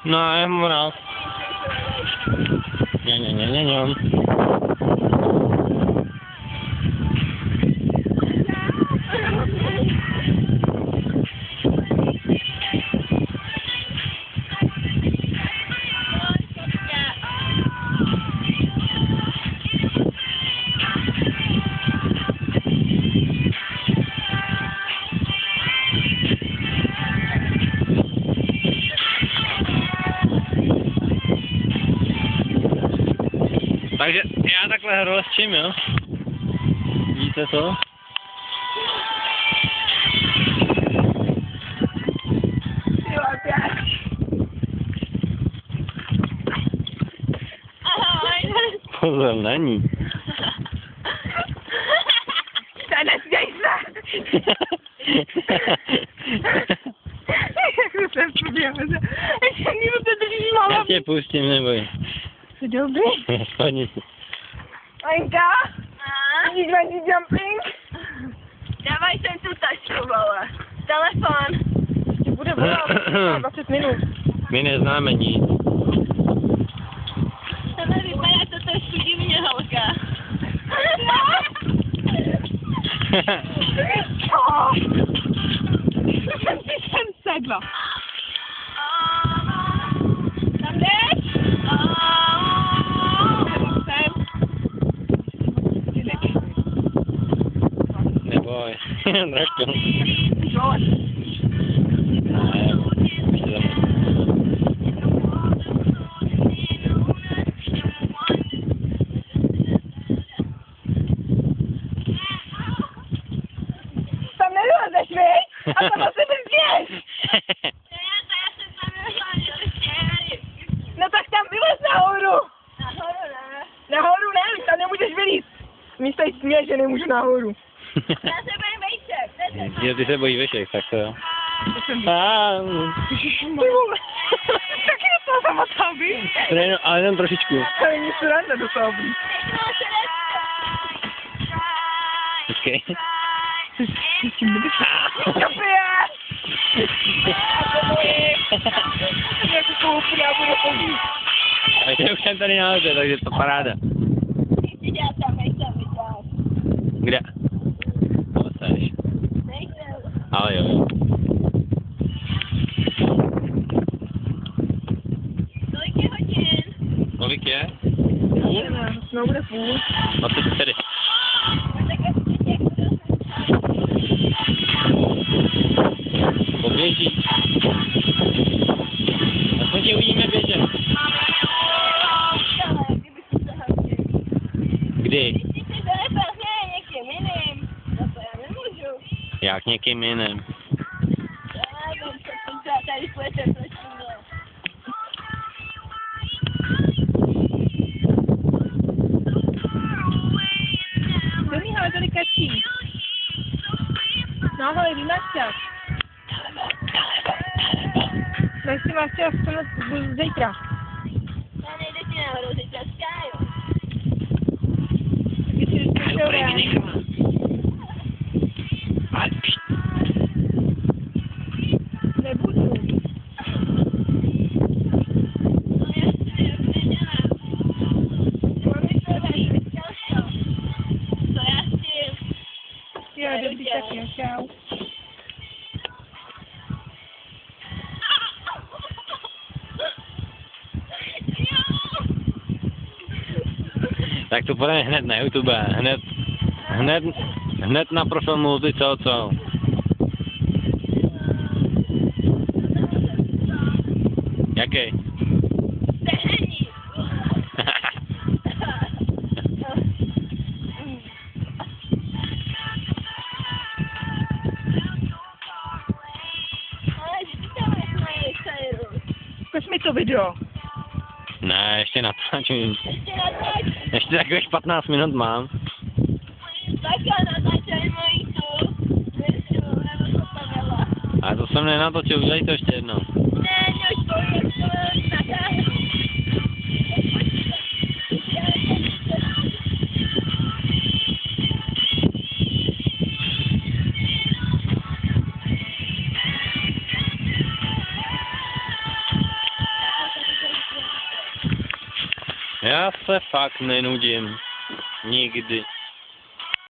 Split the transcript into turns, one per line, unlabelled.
No, já mám rád. Ně. Takže já takhle rozčím, jo? Vidíte to? Pozor, není.
Nesměj se! Jak se podíváme se. Ještě někdo to drží malá.
Já tě pustím, neboj.
Jsi dobrý?
Spadni si.
Anka? Vidíš bungee jumping? Dávaj sem tu tašku, vole. Telefon. Ještě bude volat. 20 minut.
My neznáme nic.
Tohle vypadá to trošku divně, holka. Jsem sedla. Tam jdeš?
Neboj. Trošku.
Tam nevylezeš, viď? A tam na sebe zběž! No tak tam vylez nahoru! Nahoru ne. Nahoru ne, tam nemůžeš vylít. Mně se směje, že nemůžu nahoru. Já se bojím vejšek.
Jo, ty se bojí vešek, tak to jo.
Ty vole. Taky do toho zamotal být.
Ale jenom trošičku.
To není sranda do toho být.
Počkej.
Ty tím nebys. Kapie! Jako koupu, já budu chodit.
A já už jsem tady nahoře, takže to paráda. Kde? No, seš. Ale jo.
Kolik je hodin?
Kolik je?
No bude půl.
24. Poběží. Aspoň tě uvidíme běžet. Kdy? Jak někým jiným?
Dobrý, ale tady kačí. No, ale máš čas. No, jestli máš čas, to zítra.
Já nejde ti nahoru, zítra skáju.
Nebudu. Jo, dobrý, tak jo, čau.
Tak to půjde hned na YouTube, hned na profil Multi co. Jaký?
Zkus mi to video.
Ne, ještě natáčím. Ještě takových 15 minut mám. Ale to jsem nenatočil, udělej to ještě jednou. Já se fakt nenudím. Nikdy.